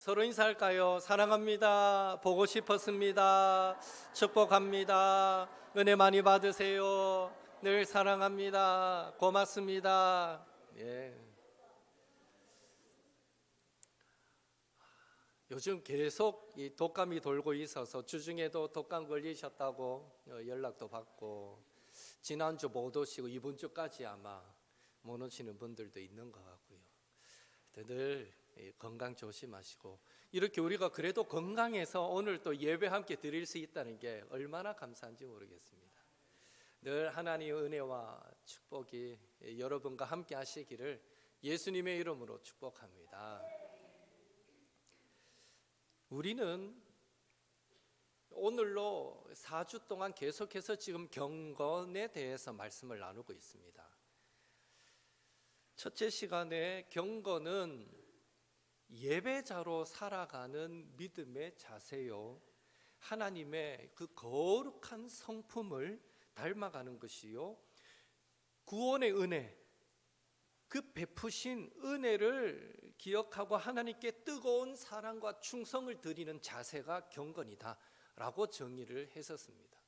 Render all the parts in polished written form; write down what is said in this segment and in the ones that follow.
서로 인사할까요? 사랑합니다. 보고 싶었습니다. 축복합니다. 은혜 많이 받으세요. 늘 사랑합니다. 고맙습니다. 예. 요즘 계속 이 독감이 돌고 있어서 주중에도 독감 걸리셨다고 연락도 받고 지난주 못 오시고 이번 주까지 아마 못 오시는 분들도 있는 것 같고요. 늘 건강 조심하시고 이렇게 우리가 그래도 건강해서 오늘 또 예배 함께 드릴 수 있다는 게 얼마나 감사한지 모르겠습니다. 늘 하나님의 은혜와 축복이 여러분과 함께 하시기를 예수님의 이름으로 축복합니다. 우리는 오늘로 4주 동안 계속해서 지금 경건에 대해서 말씀을 나누고 있습니다. 첫째 시간에 경건은 예배자로 살아가는 믿음의 자세요, 하나님의 그 거룩한 성품을 닮아가는 것이요, 구원의 은혜, 그 베푸신 은혜를 기억하고 하나님께 뜨거운 사랑과 충성을 드리는 자세가 경건이다 라고 정의를 했었습니다.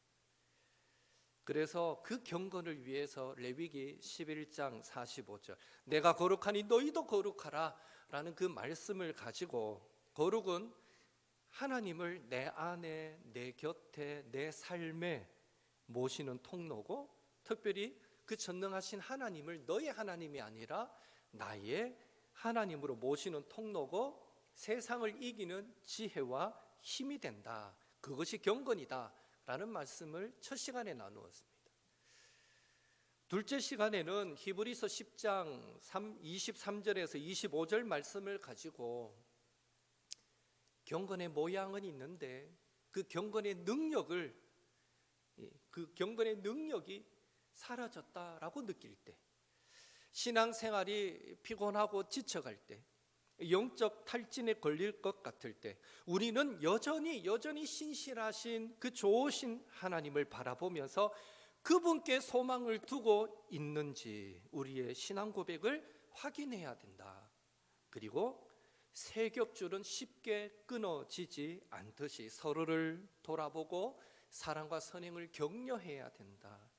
그래서 그 경건을 위해서 레위기 11장 45절 내가 거룩하니 너희도 거룩하라 라는 그 말씀을 가지고, 거룩은 하나님을 내 안에, 내 곁에, 내 삶에 모시는 통로고, 특별히 그 전능하신 하나님을 너의 하나님이 아니라 나의 하나님으로 모시는 통로고, 세상을 이기는 지혜와 힘이 된다. 그것이 경건이다 라는 말씀을 첫 시간에 나누었습니다. 둘째 시간에는 히브리서 10장 23절에서 25절 말씀을 가지고 경건의 모양은 있는데 그 경건의 능력이 사라졌다라고 느낄 때, 신앙생활이 피곤하고 지쳐갈 때, 영적 탈진에 걸릴 것 같을 때, 우리는 여전히 신실하신 그 좋으신 하나님을 바라보면서 그분께 소망을 두고 있는지 우리의 신앙 고백을 확인해야 된다. 그리고 세 겹줄은 쉽게 끊어지지 않듯이 서로를 돌아보고 사랑과 선행을 격려해야 된다.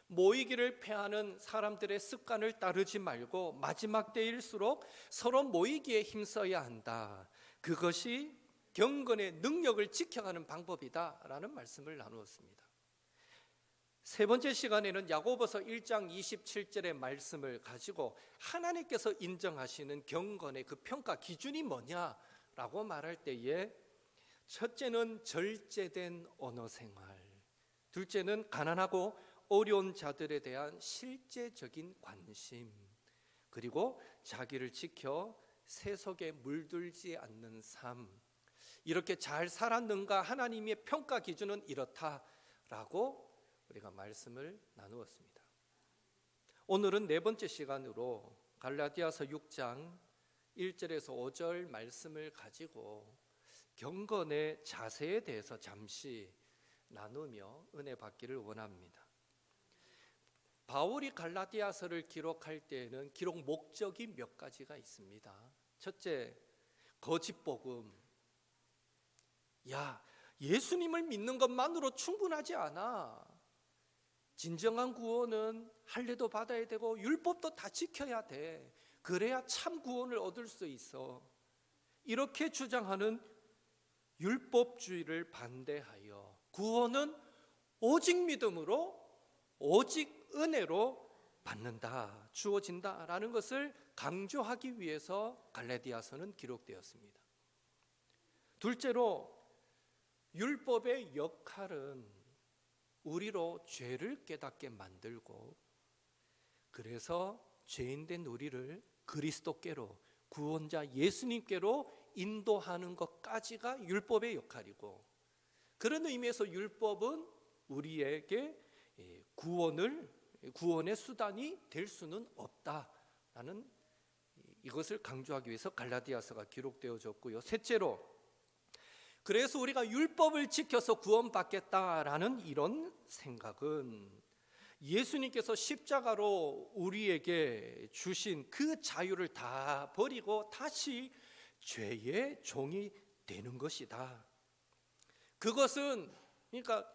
모이기를 패하는 사람들의 습관을 따르지 말고 마지막 때일수록 서로 모이기에 힘써야 한다. 그것이 경건의 능력을 지켜가는 방법이다 라는 말씀을 나누었습니다. 세 번째 시간에는 야고보서 1장 27절의 말씀을 가지고 하나님께서 인정하시는 경건의 그 평가 기준이 뭐냐라고 말할 때에, 첫째는 절제된 언어 생활, 둘째는 가난하고 어려운 자들에 대한 실제적인 관심, 그리고 자기를 지켜 세속에 물들지 않는 삶, 이렇게 잘 살았는가 하나님의 평가 기준은 이렇다라고 우리가 말씀을 나누었습니다. 오늘은 네 번째 시간으로 갈라디아서 6장 1절에서 5절 말씀을 가지고 경건의 자세에 대해서 잠시 나누며 은혜 받기를 원합니다. 바울이 갈라디아서를 기록할 때에는 기록 목적이 몇 가지가 있습니다. 첫째, 거짓 복음. 예수님을 믿는 것만으로 충분하지 않아. 진정한 구원은 할례도 받아야 되고 율법도 다 지켜야 돼. 그래야 참 구원을 얻을 수 있어. 이렇게 주장하는 율법주의를 반대하여 구원은 오직 믿음으로, 오직 은혜로 받는다, 주어진다라는 것을 강조하기 위해서 갈라디아서는 기록되었습니다. 둘째로, 율법의 역할은 우리로 죄를 깨닫게 만들고, 그래서 죄인된 우리를 그리스도께로, 구원자 예수님께로 인도하는 것까지가 율법의 역할이고, 그런 의미에서 율법은 우리에게 구원의 수단이 될 수는 없다라는 이것을 강조하기 위해서 갈라디아서가 기록되어졌고요. 셋째로, 그래서 우리가 율법을 지켜서 구원받겠다라는 이런 생각은 예수님께서 십자가로 우리에게 주신 그 자유를 다 버리고 다시 죄의 종이 되는 것이다. 그것은 그러니까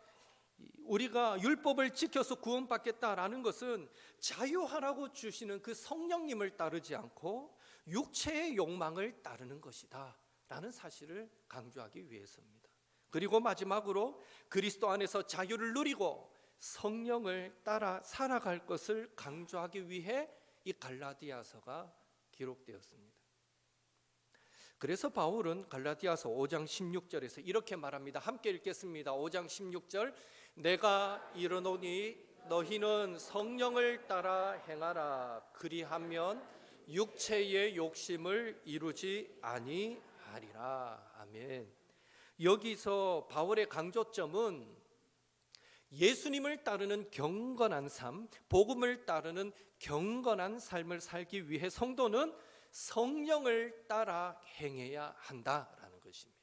우리가 율법을 지켜서 구원받겠다라는 것은 자유하라고 주시는 그 성령님을 따르지 않고 육체의 욕망을 따르는 것이다 라는 사실을 강조하기 위해서입니다. 그리고 마지막으로 그리스도 안에서 자유를 누리고 성령을 따라 살아갈 것을 강조하기 위해 이 갈라디아서가 기록되었습니다. 그래서 바울은 갈라디아서 5장 16절에서 이렇게 말합니다. 함께 읽겠습니다. 5장 16절, 내가 이르노니 너희는 성령을 따라 행하라. 그리하면 육체의 욕심을 이루지 아니하리라. 아멘. 여기서 바울의 강조점은 예수님을 따르는 경건한 삶, 복음을 따르는 경건한 삶을 살기 위해 성도는 성령을 따라 행해야 한다라는 것입니다.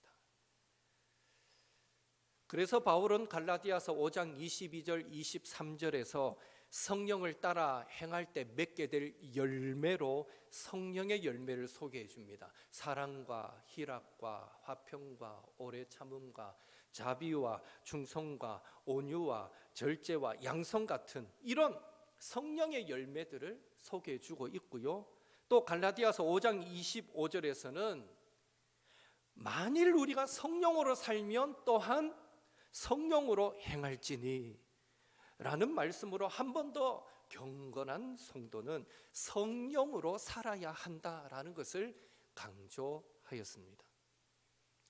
그래서 바울은 갈라디아서 5장 22절 23절에서 성령을 따라 행할 때 맺게 될 열매로 성령의 열매를 소개해 줍니다. 사랑과 희락과 화평과 오래 참음과 자비와 충성과 온유와 절제와 양성 같은 이런 성령의 열매들을 소개해 주고 있고요. 또 갈라디아서 5장 25절에서는 만일 우리가 성령으로 살면 또한 성령으로 행할지니 라는 말씀으로 한 번 더 경건한 성도는 성령으로 살아야 한다라는 것을 강조하였습니다.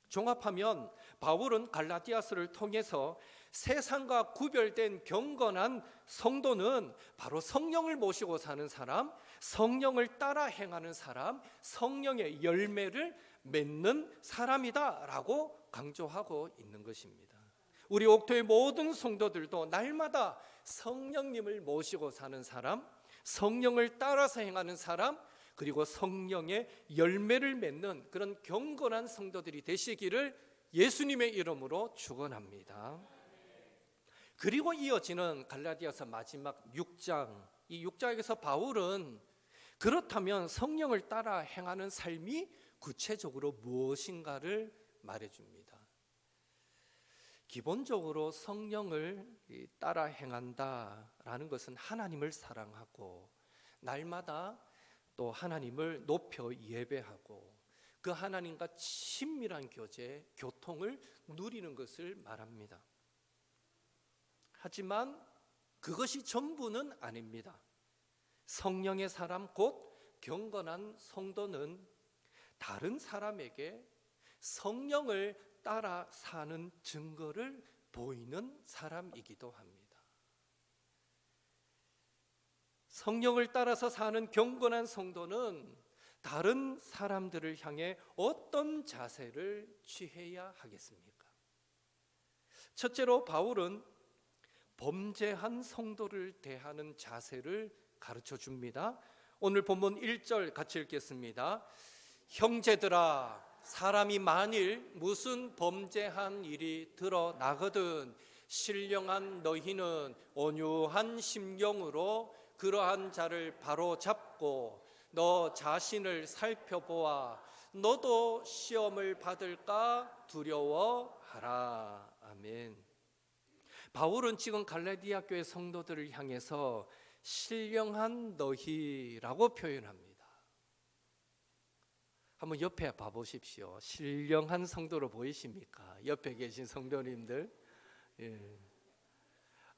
종합하면 바울은 갈라디아서를 통해서 세상과 구별된 경건한 성도는 바로 성령을 모시고 사는 사람, 성령을 따라 행하는 사람, 성령의 열매를 맺는 사람이다라고 강조하고 있는 것입니다. 우리 옥토의 모든 성도들도 날마다 성령님을 모시고 사는 사람, 성령을 따라서 행하는 사람, 그리고 성령의 열매를 맺는 그런 경건한 성도들이 되시기를 예수님의 이름으로 축원합니다. 그리고 이어지는 갈라디아서 마지막 6장, 이 6장에서 바울은 그렇다면 성령을 따라 행하는 삶이 구체적으로 무엇인가를 말해줍니다. 기본적으로 성령을 따라 행한다라는 것은 하나님을 사랑하고 날마다 또 하나님을 높여 예배하고 그 하나님과 친밀한 교제, 교통을 누리는 것을 말합니다. 하지만 그것이 전부는 아닙니다. 성령의 사람 곧 경건한 성도는 다른 사람에게 성령을 따라 사는 증거를 보이는 사람이기도 합니다. 성령을 따라서 사는 경건한 성도는 다른 사람들을 향해 어떤 자세를 취해야 하겠습니까? 첫째로 바울은 범죄한 성도를 대하는 자세를 가르쳐 줍니다. 오늘 본문 1절 같이 읽겠습니다. 형제들아, 사람이 만일 무슨 범죄한 일이 드러나거든 신령한 너희는 온유한 심령으로 그러한 자를 바로 잡고 너 자신을 살펴보아 너도 시험을 받을까 두려워하라. 아멘. 바울은 지금 갈라디아 교회 성도들을 향해서 신령한 너희라고 표현합니다. 한번 옆에 봐보십시오. 신령한 성도로 보이십니까? 옆에 계신 성도님들. 예.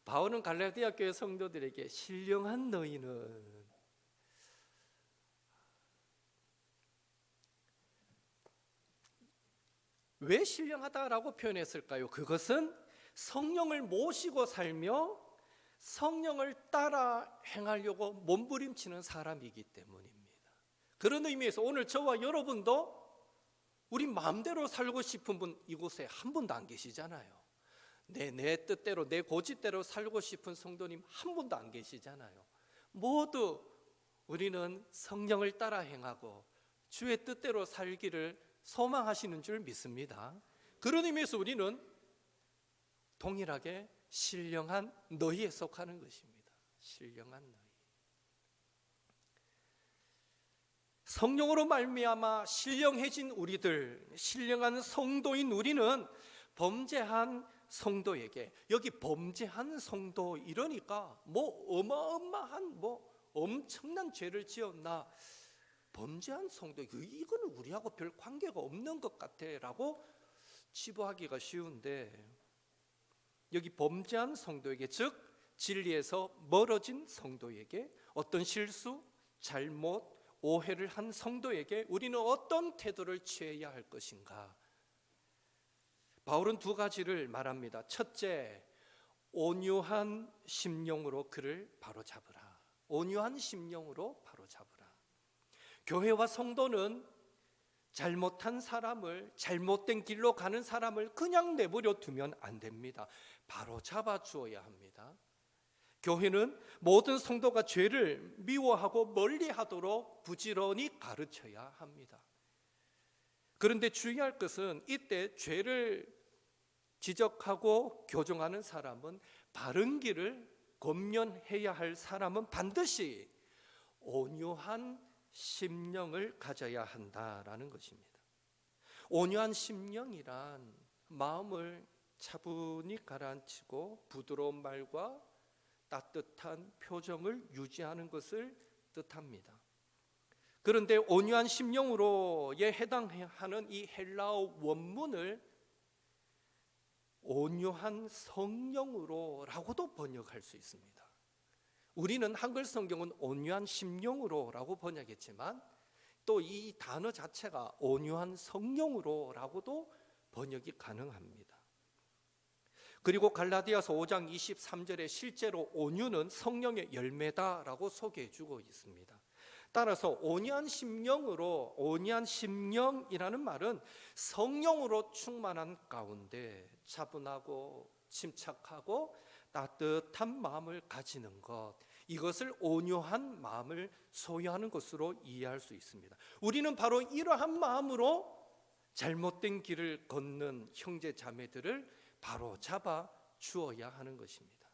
바울은 갈라디아 교회 성도들에게 신령한 너희는 왜 신령하다라고 표현했을까요? 그것은 성령을 모시고 살며 성령을 따라 행하려고 몸부림치는 사람이기 때문입니다. 그런 의미에서 오늘 저와 여러분도 우리 마음대로 살고 싶은 분 이곳에 한 분도 안 계시잖아요. 내 뜻대로 내 고집대로 살고 싶은 성도님 한 분도 안 계시잖아요. 모두 우리는 성령을 따라 행하고 주의 뜻대로 살기를 소망하시는 줄 믿습니다. 그런 의미에서 우리는 동일하게 신령한 너희에 속하는 것입니다. 신령한 너희. 성령으로 말미암아 신령해진 우리들, 신령한 성도인 우리는 범죄한 성도에게, 여기 범죄한 성도 이러니까 뭐 어마어마한 엄청난 죄를 지었나, 범죄한 성도 이거는 우리하고 별 관계가 없는 것 같아라고 치부하기가 쉬운데, 여기 범죄한 성도에게, 즉 진리에서 멀어진 성도에게, 어떤 실수, 잘못, 오해를 한 성도에게 우리는 어떤 태도를 취해야 할 것인가? 바울은 두 가지를 말합니다. 첫째, 온유한 심령으로 그를 바로잡으라. 온유한 심령으로 바로잡으라. 교회와 성도는 잘못한 사람을, 잘못된 길로 가는 사람을 그냥 내버려 두면 안 됩니다. 바로잡아 주어야 합니다. 교회는 모든 성도가 죄를 미워하고 멀리하도록 부지런히 가르쳐야 합니다. 그런데 주의할 것은, 이때 죄를 지적하고 교정하는 사람은, 바른 길을 권면해야 할 사람은 반드시 온유한 심령을 가져야 한다라는 것입니다. 온유한 심령이란 마음을 차분히 가라앉히고 부드러운 말과 따뜻한 표정을 유지하는 것을 뜻합니다. 그런데 온유한 심령으로에 해당하는 이 헬라어 원문을 온유한 성령으로라고도 번역할 수 있습니다. 우리는 한글 성경은 온유한 심령으로라고 번역했지만, 또 이 단어 자체가 온유한 성령으로라고도 번역이 가능합니다. 그리고 갈라디아서 5장 23절에 실제로 온유는 성령의 열매다라고 소개해주고 있습니다. 따라서 온유한 심령으로, 온유한 심령이라는 말은 성령으로 충만한 가운데 차분하고 침착하고 따뜻한 마음을 가지는 것, 이것을 온유한 마음을 소유하는 것으로 이해할 수 있습니다. 우리는 바로 이러한 마음으로 잘못된 길을 걷는 형제 자매들을 바로 잡아 주어야 하는 것입니다.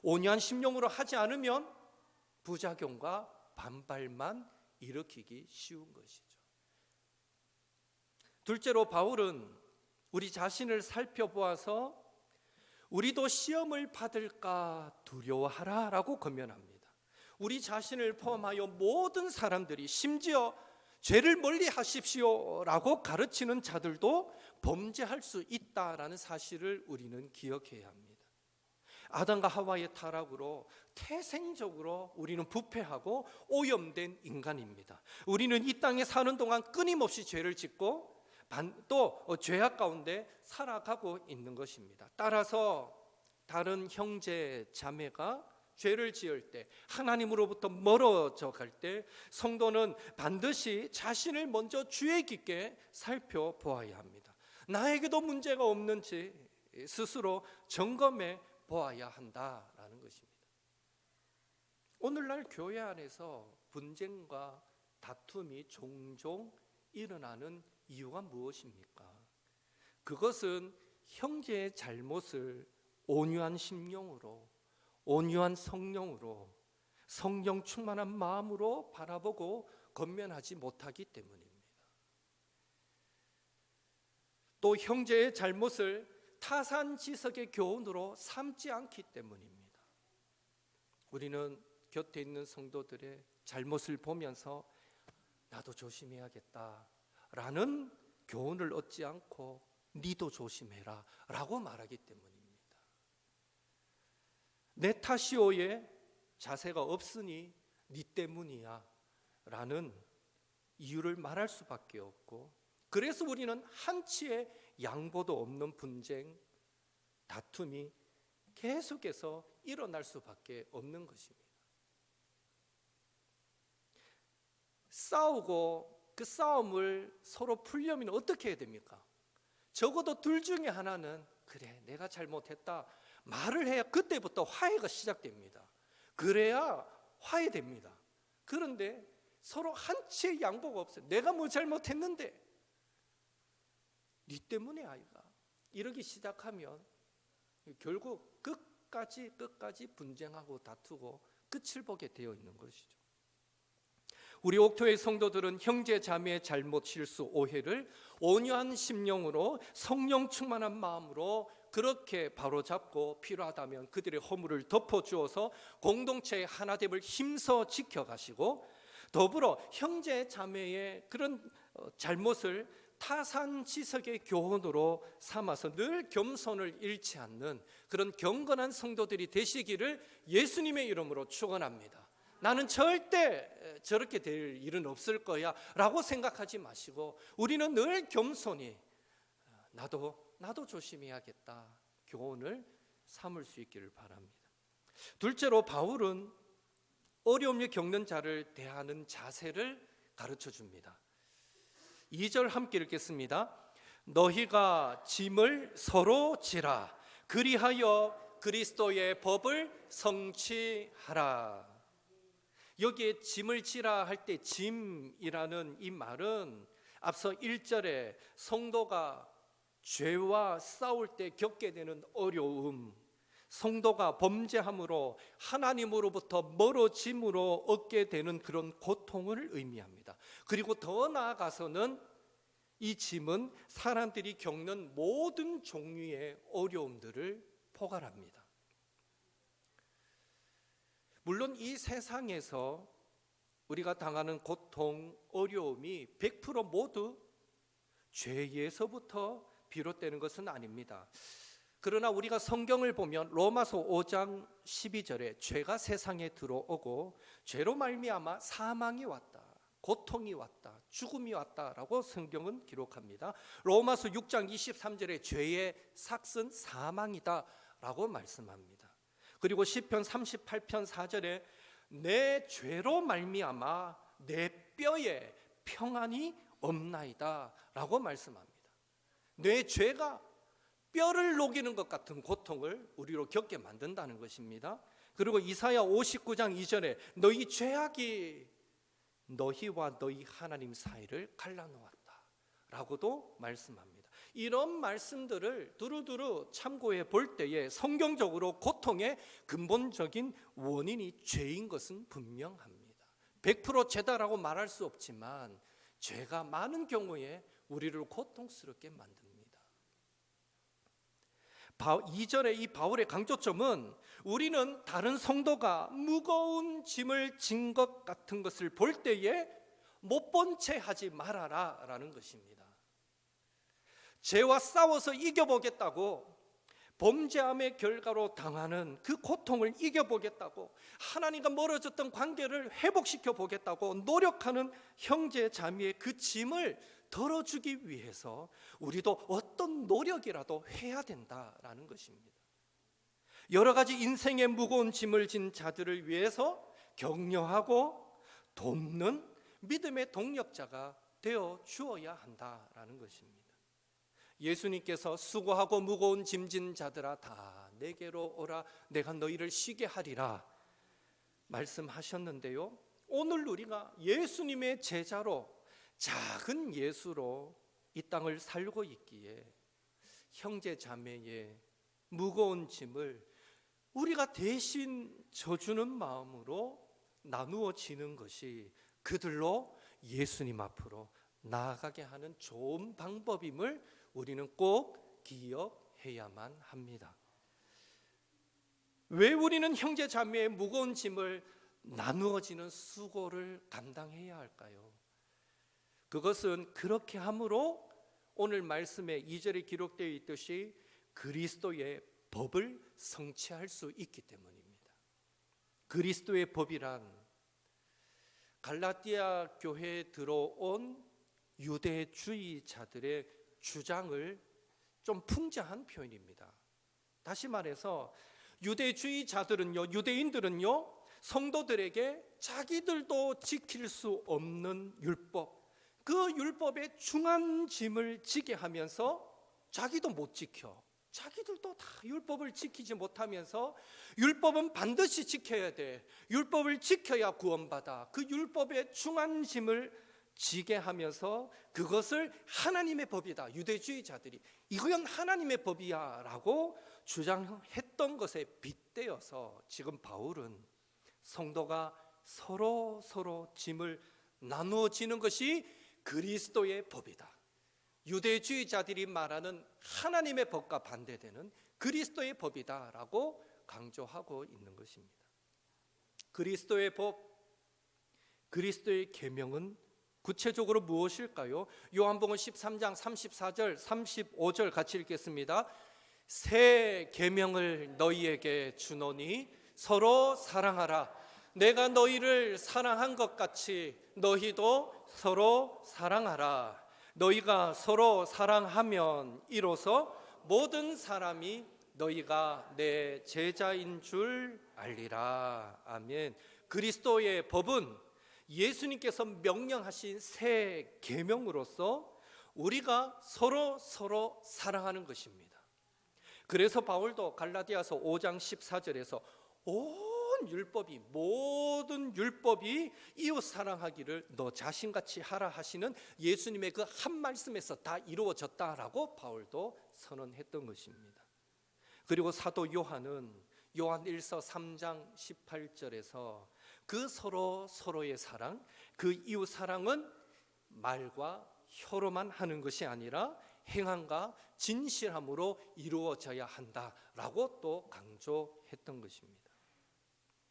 온유한 심령으로 하지 않으면 부작용과 반발만 일으키기 쉬운 것이죠. 둘째로 바울은 우리 자신을 살펴보아서 우리도 시험을 받을까 두려워하라 라고 권면합니다. 우리 자신을 포함하여 모든 사람들이, 심지어 죄를 멀리 하십시오 라고 가르치는 자들도 범죄할 수 있다라는 사실을 우리는 기억해야 합니다. 아담과 하와의 타락으로 태생적으로 우리는 부패하고 오염된 인간입니다. 우리는 이 땅에 사는 동안 끊임없이 죄를 짓고 또 죄악 가운데 살아가고 있는 것입니다. 따라서 다른 형제 자매가 죄를 지을 때, 하나님으로부터 멀어져 갈 때 성도는 반드시 자신을 먼저 주의 깊게 살펴보아야 합니다. 나에게도 문제가 없는지 스스로 점검해 보아야 한다라는 것입니다. 오늘날 교회 안에서 분쟁과 다툼이 종종 일어나는 이유가 무엇입니까? 그것은 형제의 잘못을 온유한 심령으로, 온유한 성령으로, 성령 충만한 마음으로 바라보고 권면하지 못하기 때문입니다. 또 형제의 잘못을 타산지석의 교훈으로 삼지 않기 때문입니다. 우리는 곁에 있는 성도들의 잘못을 보면서 나도 조심해야겠다 라는 교훈을 얻지 않고 니도 조심해라 라고 말하기 때문입니다. 내 탓이오의 자세가 없으니 니 때문이야 라는 이유를 말할 수밖에 없고, 그래서 우리는 한치의 양보도 없는 분쟁, 다툼이 계속해서 일어날 수밖에 없는 것입니다. 싸우고 그 싸움을 서로 풀려면 어떻게 해야 됩니까? 적어도 둘 중에 하나는 그래 내가 잘못했다 말을 해야 그때부터 화해가 시작됩니다. 그래야 화해됩니다. 그런데 서로 한치의 양보가 없어요. 내가 뭐 잘못했는데 네 때문에 아이가 이러기 시작하면 결국 끝까지 분쟁하고 다투고 끝을 보게 되어 있는 것이죠. 우리 옥토의 성도들은 형제 자매의 잘못, 실수, 오해를 온유한 심령으로 성령 충만한 마음으로 그렇게 바로잡고 필요하다면 그들의 허물을 덮어주어서 공동체의 하나됨을 힘써 지켜가시고, 더불어 형제 자매의 그런 잘못을 타산지석의 교훈으로 삼아서 늘 겸손을 잃지 않는 그런 경건한 성도들이 되시기를 예수님의 이름으로 축원합니다. 나는 절대 저렇게 될 일은 없을 거야 라고 생각하지 마시고, 우리는 늘 겸손히 나도 조심해야겠다 교훈을 삼을 수 있기를 바랍니다. 둘째로 바울은 어려움을 겪는 자를 대하는 자세를 가르쳐 줍니다. 2절 함께 읽겠습니다. 너희가 짐을 서로 지라, 그리하여 그리스도의 법을 성취하라. 여기에 짐을 지라 할 때 짐이라는 이 말은 앞서 1절에 성도가 죄와 싸울 때 겪게 되는 어려움, 성도가 범죄함으로 하나님으로부터 멀어짐으로 얻게 되는 그런 고통을 의미합니다. 그리고 더 나아가서는 이 짐은 사람들이 겪는 모든 종류의 어려움들을 포괄합니다. 물론 이 세상에서 우리가 당하는 고통, 어려움이 100% 모두 죄에서부터 비롯되는 것은 아닙니다. 그러나 우리가 성경을 보면 로마서 5장 12절에 죄가 세상에 들어오고 죄로 말미암아 사망이 왔다, 고통이 왔다, 죽음이 왔다라고 성경은 기록합니다. 로마서 6장 23절에 죄의 삭은 사망이다라고 말씀합니다. 그리고 시편 38편 4절에 내 죄로 말미암아 내 뼈에 평안이 없나이다 라고 말씀합니다. 내 죄가 뼈를 녹이는 것 같은 고통을 우리로 겪게 만든다는 것입니다. 그리고 이사야 59장 2절에 너희 죄악이 너희와 너희 하나님 사이를 갈라놓았다 라고도 말씀합니다. 이런 말씀들을 두루두루 참고해 볼 때에 성경적으로 고통의 근본적인 원인이 죄인 것은 분명합니다. 100% 죄다라고 말할 수 없지만 죄가 많은 경우에 우리를 고통스럽게 만듭니다. 2절의 이 바울의 강조점은 우리는 다른 성도가 무거운 짐을 진 것 같은 것을 볼 때에 못 본 채 하지 말아라 라는 것입니다. 죄와 싸워서 이겨보겠다고, 범죄함의 결과로 당하는 그 고통을 이겨보겠다고, 하나님과 멀어졌던 관계를 회복시켜 보겠다고 노력하는 형제 자매의 그 짐을 덜어주기 위해서 우리도 어떤 노력이라도 해야 된다라는 것입니다. 여러 가지 인생의 무거운 짐을 진 자들을 위해서 격려하고 돕는 믿음의 동력자가 되어 주어야 한다라는 것입니다. 예수님께서 수고하고 무거운 짐진 자들아 다 내게로 오라, 내가 너희를 쉬게 하리라 말씀하셨는데요, 오늘 우리가 예수님의 제자로 작은 예수로 이 땅을 살고 있기에 형제 자매의 무거운 짐을 우리가 대신 져주는 마음으로 나누어지는 것이 그들로 예수님 앞으로 나아가게 하는 좋은 방법임을 우리는 꼭 기억해야만 합니다. 왜 우리는 형제 자매의 무거운 짐을 나누어지는 수고를 감당해야 할까요? 그것은 그렇게 함으로 오늘 말씀에 2절에 기록되어 있듯이 그리스도의 법을 성취할 수 있기 때문입니다. 그리스도의 법이란 갈라디아 교회에 들어온 유대주의자들의 주장을 좀 풍자한 표현입니다. 다시 말해서 유대인들은요 성도들에게 자기들도 지킬 수 없는 율법, 그 율법의 중한 짐을 지게 하면서 자기도 못 지켜, 자기들도 다 율법을 지키지 못하면서 율법은 반드시 지켜야 돼, 율법을 지켜야 구원받아, 그 율법의 중한 짐을 지게 하면서 그것을 하나님의 법이다, 유대주의자들이 이건 하나님의 법이야 라고 주장했던 것에 빗대어서 지금 바울은 성도가 서로 짐을 나누어지는 것이 그리스도의 법이다. 유대주의자들이 말하는 하나님의 법과 반대되는 그리스도의 법이다라고 강조하고 있는 것입니다. 그리스도의 법, 그리스도의 계명은 구체적으로 무엇일까요? 요한복음 13장 34절 35절 같이 읽겠습니다. 새 계명을 너희에게 주노니 서로 사랑하라. 내가 너희를 사랑한 것 같이 너희도 서로 사랑하라. 너희가 서로 사랑하면 이로써 모든 사람이 너희가 내 제자인 줄 알리라. 아멘. 그리스도의 법은 예수님께서 명령하신 새 계명으로서 우리가 서로 사랑하는 것입니다. 그래서 바울도 갈라디아서 5장 14절에서 모든 율법이 이웃 사랑하기를 너 자신같이 하라 하시는 예수님의 그 한 말씀에서 다 이루어졌다라고 바울도 선언했던 것입니다. 그리고 사도 요한은 요한 1서 3장 18절에서 그 서로의 사랑, 그 이웃 사랑은 말과 혀로만 하는 것이 아니라 행함과 진실함으로 이루어져야 한다라고 또 강조했던 것입니다.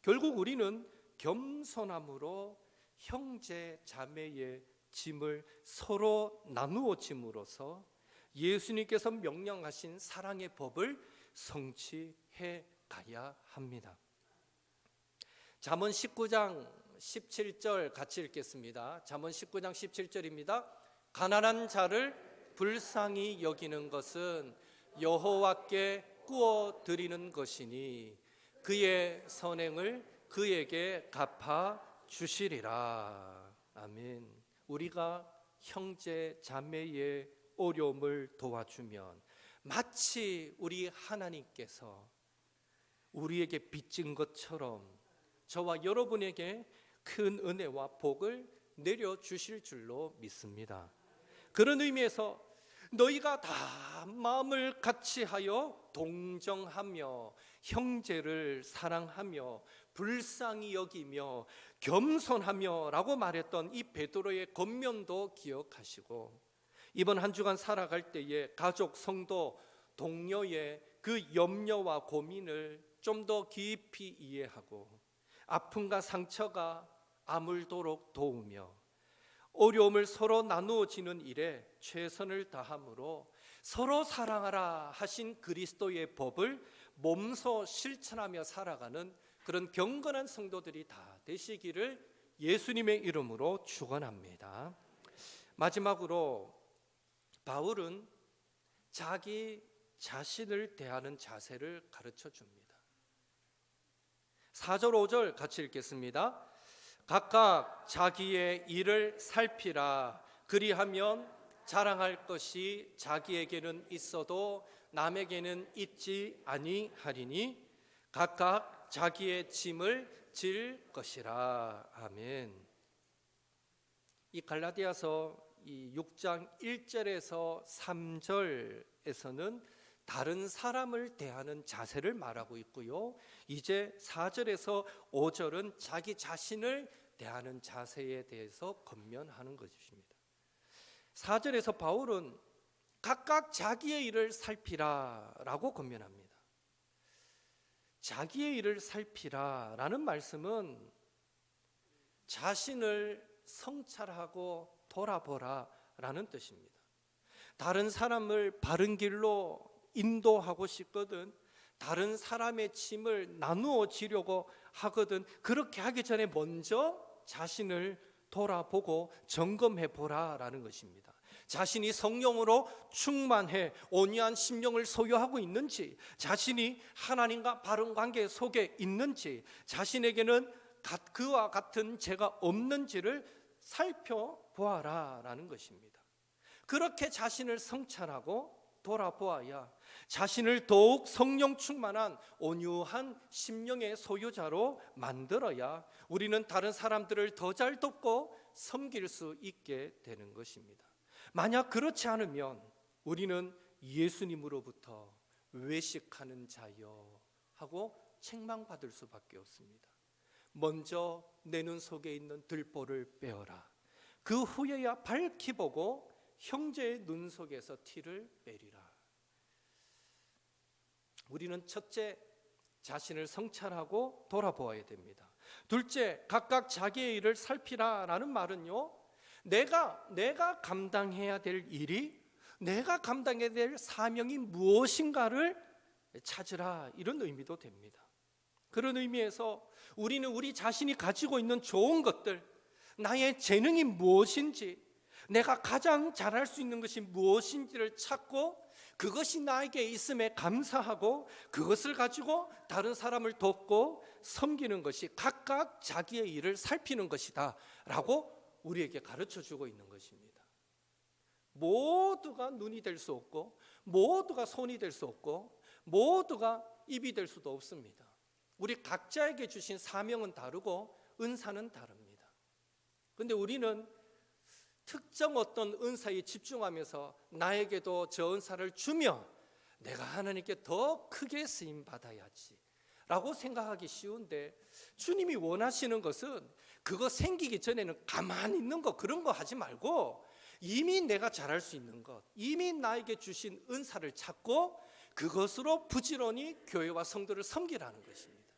결국 우리는 겸손함으로 형제 자매의 짐을 서로 나누어 짐으로써 예수님께서 명령하신 사랑의 법을 성취해 가야 합니다. 잠언 19장 17절 같이 읽겠습니다. 잠언 19장 17절입니다. 가난한 자를 불쌍히 여기는 것은 여호와께 구워 드리는 것이니 그의 선행을 그에게 갚아 주시리라. 아멘. 우리가 형제 자매의 어려움을 도와주면 마치 우리 하나님께서 우리에게 빚진 것처럼 저와 여러분에게 큰 은혜와 복을 내려주실 줄로 믿습니다. 그런 의미에서 너희가 다 마음을 같이하여 동정하며 형제를 사랑하며 불쌍히 여기며 겸손하며 라고 말했던 이 베드로의 권면도 기억하시고 이번 한 주간 살아갈 때에 가족, 성도, 동료의 그 염려와 고민을 좀 더 깊이 이해하고 아픔과 상처가 아물도록 도우며 어려움을 서로 나누어지는 일에 최선을 다함으로 서로 사랑하라 하신 그리스도의 법을 몸소 실천하며 살아가는 그런 경건한 성도들이 다 되시기를 예수님의 이름으로 축원합니다. 마지막으로 바울은 자기 자신을 대하는 자세를 가르쳐 줍니다. 4절 5절 같이 읽겠습니다. 각각 자기의 일을 살피라. 그리하면 자랑할 것이 자기에게는 있어도 남에게는 있지 아니하리니 각각 자기의 짐을 질 것이라. 아멘. 이 갈라디아서 이 6장 1절에서 3절에서는 다른 사람을 대하는 자세를 말하고 있고요. 이제 4절에서 5절은 자기 자신을 대하는 자세에 대해서 권면하는 것입니다. 4절에서 바울은 각각 자기의 일을 살피라 라고 권면합니다. 자기의 일을 살피라 라는 말씀은 자신을 성찰하고 돌아보라 라는 뜻입니다. 다른 사람을 바른 길로 인도하고 싶거든, 다른 사람의 짐을 나누어 지려고 하거든, 그렇게 하기 전에 먼저 자신을 돌아보고 점검해 보라라는 것입니다. 자신이 성령으로 충만해 온유한 심령을 소유하고 있는지, 자신이 하나님과 바른 관계 속에 있는지, 자신에게는 그와 같은 죄가 없는지를 살펴보아라라는 것입니다. 그렇게 자신을 성찰하고 돌아보아야 자신을 더욱 성령 충만한 온유한 심령의 소유자로 만들어야 우리는 다른 사람들을 더 잘 돕고 섬길 수 있게 되는 것입니다. 만약 그렇지 않으면 우리는 예수님으로부터 외식하는 자여 하고 책망받을 수밖에 없습니다. 먼저 내 눈 속에 있는 들보를 빼어라. 그 후에야 밝히 보고 형제의 눈 속에서 티를 빼리라. 우리는 첫째, 자신을 성찰하고 돌아보아야 됩니다. 둘째, 각각 자기의 일을 살피라라는 말은요, 내가 감당해야 될 일이, 내가 감당해야 될 사명이 무엇인가를 찾으라, 이런 의미도 됩니다. 그런 의미에서 우리는 우리 자신이 가지고 있는 좋은 것들, 나의 재능이 무엇인지, 내가 가장 잘할 수 있는 것이 무엇인지를 찾고 그것이 나에게 있음에 감사하고 그것을 가지고 다른 사람을 돕고 섬기는 것이 각각 자기의 일을 살피는 것이다 라고 우리에게 가르쳐주고 있는 것입니다. 모두가 눈이 될 수 없고, 모두가 손이 될 수 없고, 모두가 입이 될 수도 없습니다. 우리 각자에게 주신 사명은 다르고 은사는 다릅니다. 그런데 우리는 특정 어떤 은사에 집중하면서 나에게도 저 은사를 주며 내가 하나님께 더 크게 쓰임 받아야지 라고 생각하기 쉬운데, 주님이 원하시는 것은 그거 생기기 전에는 가만히 있는 거, 그런 거 하지 말고 이미 내가 잘할 수 있는 것, 이미 나에게 주신 은사를 찾고 그것으로 부지런히 교회와 성도를 섬기라는 것입니다.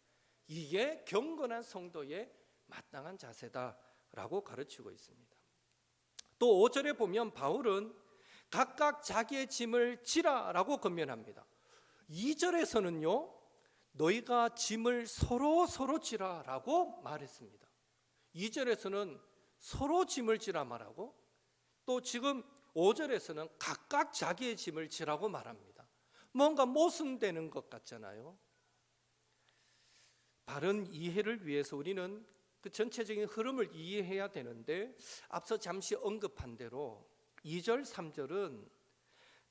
이게 경건한 성도의 마땅한 자세다라고 가르치고 있습니다. 또 5절에 보면 바울은 각각 자기의 짐을 지라라고 권면합니다. 2절에서는요, 너희가 짐을 서로 지라라고 말했습니다. 2절에서는 서로 짐을 지라 말하고, 또 지금 5절에서는 각각 자기의 짐을 지라고 말합니다. 뭔가 모순되는 것 같잖아요. 바른 이해를 위해서 우리는 그 전체적인 흐름을 이해해야 되는데, 앞서 잠시 언급한 대로 2절, 3절은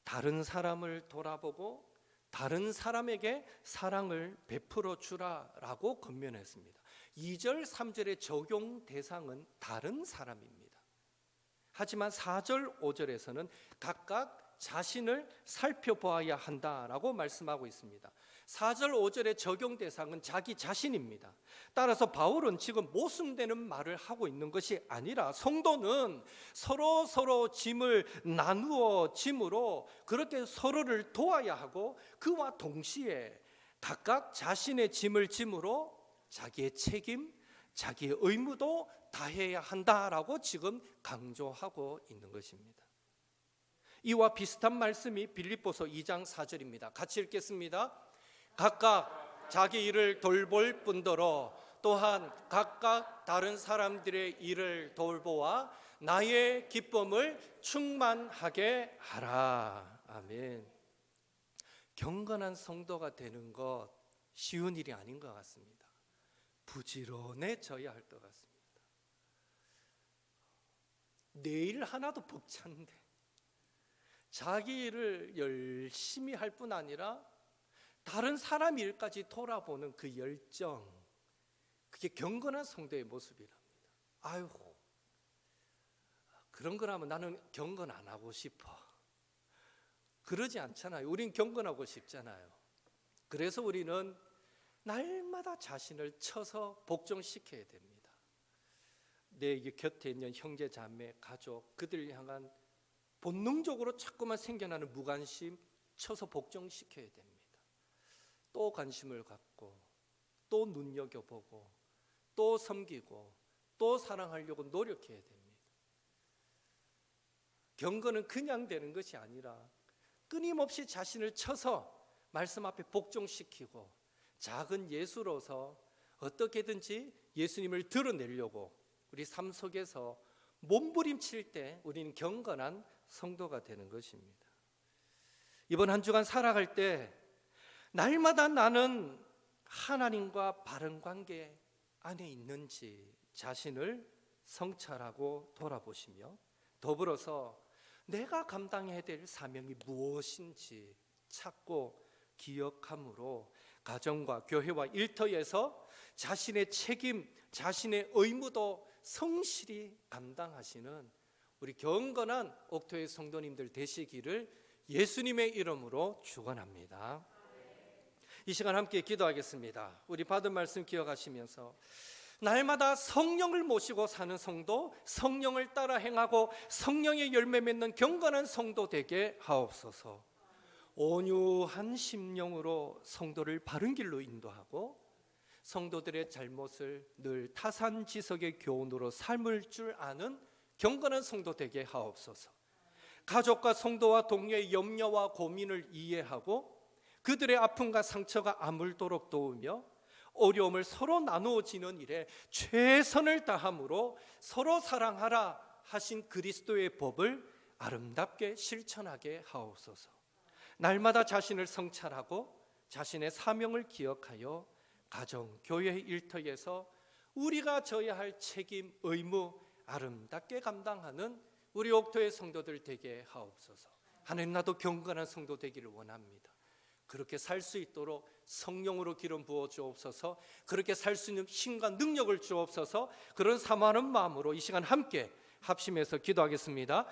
다른 사람을 돌아보고 다른 사람에게 사랑을 베풀어 주라라고 권면했습니다. 2절, 3절의 적용 대상은 다른 사람입니다. 하지만 4절, 5절에서는 각각 자신을 살펴보아야 한다라고 말씀하고 있습니다. 4절, 5절의 적용 대상은 자기 자신입니다. 따라서 바울은 지금 모순되는 말을 하고 있는 것이 아니라, 성도는 서로 짐을 나누어 짐으로 그렇게 서로를 도와야 하고, 그와 동시에 각각 자신의 짐을 짐으로 자기의 책임, 자기의 의무도 다해야 한다라고 지금 강조하고 있는 것입니다. 이와 비슷한 말씀이 빌립보서 2장 4절입니다. 같이 읽겠습니다. 각각 자기 일을 돌볼 뿐더러 또한 각각 다른 사람들의 일을 돌보아 나의 기쁨을 충만하게 하라. 아멘. 경건한 성도가 되는 것 쉬운 일이 아닌 것 같습니다. 부지런해져야 할 것 같습니다. 내 일 하나도 벅찬데 자기 일을 열심히 할 뿐 아니라 다른 사람 일까지 돌아보는 그 열정, 그게 경건한 성도의 모습이랍니다. 아유, 그런 거라면 나는 경건 안 하고 싶어. 그러지 않잖아요. 우린 경건하고 싶잖아요. 그래서 우리는 날마다 자신을 쳐서 복종시켜야 됩니다. 내 곁에 있는 형제, 자매, 가족, 그들 향한 본능적으로 자꾸만 생겨나는 무관심 쳐서 복종시켜야 됩니다. 또 관심을 갖고, 또 눈여겨보고, 또 섬기고, 또 사랑하려고 노력해야 됩니다. 경건은 그냥 되는 것이 아니라 끊임없이 자신을 쳐서 말씀 앞에 복종시키고 작은 예수로서 어떻게든지 예수님을 드러내려고 우리 삶 속에서 몸부림칠 때 우리는 경건한 성도가 되는 것입니다. 이번 한 주간 살아갈 때 날마다 나는 하나님과 바른 관계 안에 있는지 자신을 성찰하고 돌아보시며, 더불어서 내가 감당해야 될 사명이 무엇인지 찾고 기억함으로 가정과 교회와 일터에서 자신의 책임, 자신의 의무도 성실히 감당하시는 우리 경건한 옥토의 성도님들 되시기를 예수님의 이름으로 축원합니다. 이 시간 함께 기도하겠습니다. 우리 받은 말씀 기억하시면서 날마다 성령을 모시고 사는 성도, 성령을 따라 행하고 성령의 열매 맺는 경건한 성도 되게 하옵소서. 온유한 심령으로 성도를 바른 길로 인도하고 성도들의 잘못을 늘 타산지석의 교훈으로 삶을 줄 아는 경건한 성도 되게 하옵소서. 가족과 성도와 동료의 염려와 고민을 이해하고 그들의 아픔과 상처가 아물도록 도우며 어려움을 서로 나누어지는 일에 최선을 다함으로 서로 사랑하라 하신 그리스도의 법을 아름답게 실천하게 하옵소서. 날마다 자신을 성찰하고 자신의 사명을 기억하여 가정, 교회 일터에서 우리가 져야 할 책임, 의무 아름답게 감당하는 우리 옥토의 성도들 되게 하옵소서. 하나님, 나도 경건한 성도 되기를 원합니다. 그렇게 살 수 있도록 성령으로 기름 부어 주옵소서. 그렇게 살 수 있는 힘과 능력을 주옵소서. 그런 사모하는 마음으로 이 시간 함께 합심해서 기도하겠습니다.